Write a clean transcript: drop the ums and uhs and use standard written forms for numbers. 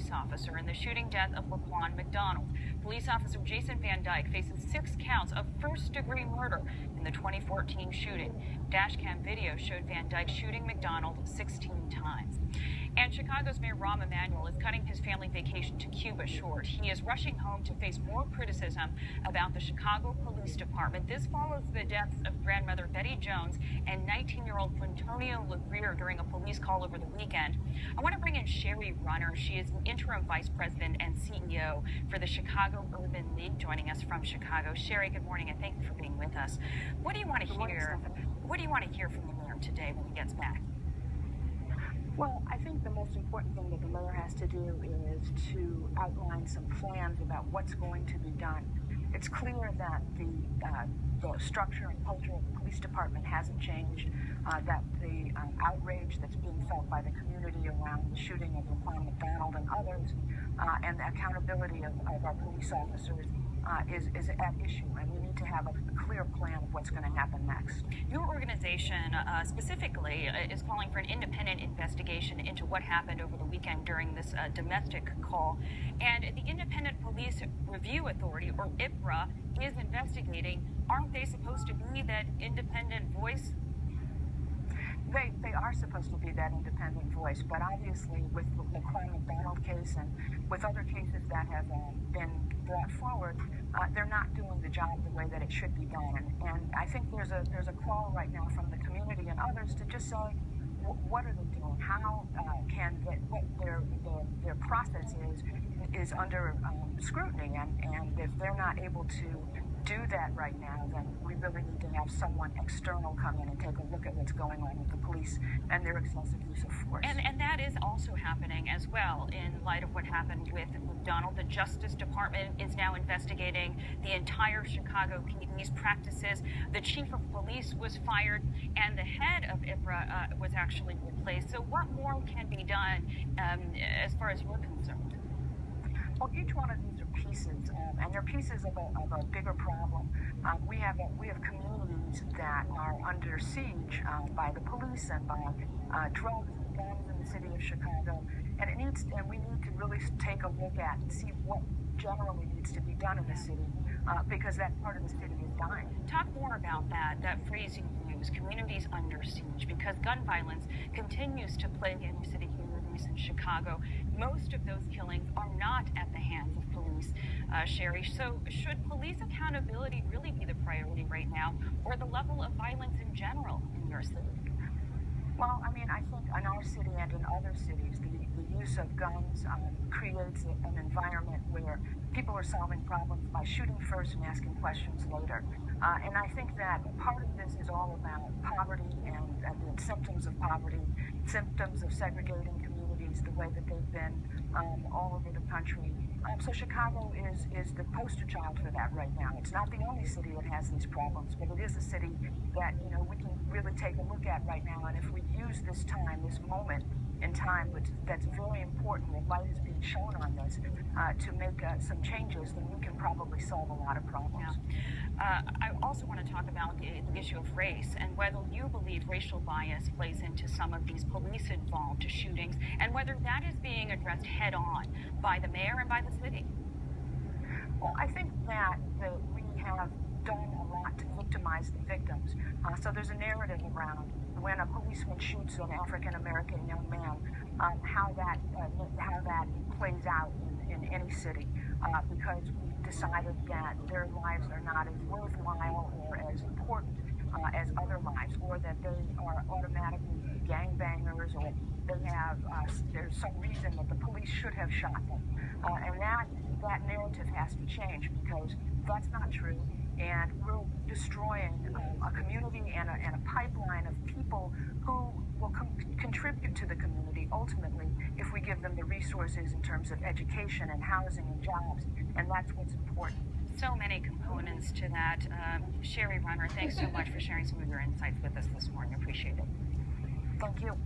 police officer in the shooting death of Laquan McDonald. Police officer Jason Van Dyke faces 6 counts of first-degree murder in the 2014 shooting. Dashcam video showed Van Dyke shooting McDonald 16 times. And Chicago's Mayor Rahm Emanuel is cutting his family vacation to Cuba short. He is rushing home to face more criticism about the Chicago Police Department. This follows the deaths of grandmother Betty Jones and 19-year-old Quintonio LeGrier during a police call over the weekend. I want to bring in Shari. She is the interim vice president and CEO for the Chicago Urban League, joining us from Chicago. Shari, good morning, and thank you for being with us. What do you want to hear? What do you want to hear from the mayor today when he gets back? Well, I think the most important thing that the mayor has to do is to outline some plans about what's going to be done. It's clear that the structure and culture of the police department hasn't changed, that the outrage that's being felt by the community around the shooting of Laquan McDonald and others, and the accountability of our police officers is at issue, and we need to have a clear plan of what's going to happen next. Your organization specifically is calling for an independent investigation into what happened over the weekend during this domestic call, and the Independent Police Review Authority, or IPRA, is investigating. Aren't they supposed to be that independent voice? They are supposed to be that independent voice, but obviously with the Laquan McDonald case and with other cases that have been brought forward, they're not doing the job the way that it should be done. And I think there's a call right now from the community and others to just say, what are they doing? How can what their process is under scrutiny, and if they're not able to do that right now, then we really need to have someone external come in and take a look at what's going on with the police and their excessive use of force. And that is also happening as well in light of what happened with McDonald. The Justice Department is now investigating the entire Chicago PD's practices. The chief of police was fired, and the head of IPRA was actually replaced. So what more can be done as far as you're concerned? Well, each one of these are pieces, and they're pieces of a bigger problem. We have communities that are under siege by the police and by drugs and guns in the city of Chicago, and we need to really take a look at and see what generally needs to be done in the city, because that part of the city is dying. Talk more about that phrase you use, communities under siege, because gun violence continues to plague inner city communities in Chicago. Most of those killings are not at the hands of police, Shari. So should police accountability really be the priority right now, or the level of violence in general in your city? Well, I mean, I think in our city and in other cities, the use of guns creates an environment where people are solving problems by shooting first and asking questions later. And I think that part of this is all about poverty and the symptoms of poverty, symptoms of segregating communities, the way that they've been all over the country. So Chicago is the poster child for that right now. It's not the only city that has these problems, but it is a city that, we can really take a look at right now. And if we use this time, this moment in time, that's very important, the light is being shown on this, to make some changes, then we can probably solve a lot of problems. Yeah. I also want to talk about the issue of race and whether you believe racial bias plays into some of these police-involved shootings, and whether that is being addressed head-on by the mayor and by the city. Well, I think that we have done a lot to victimize the victims. So there's a narrative around when a policeman shoots an African-American young man, how that plays out in any city, because we decided that their lives are not as worthwhile or as important as other lives, or that they are automatically gangbangers, or they have there's some reason that the police should have shot them, and that narrative has to change, because that's not true, and we're destroying a community and a pipeline of people who will contribute to the community ultimately if we give them the resources in terms of education and housing and jobs, and that's what's important. So many components to that. Shari Runner, thanks so much for sharing some of your insights with us this morning. Appreciate it. Thank you.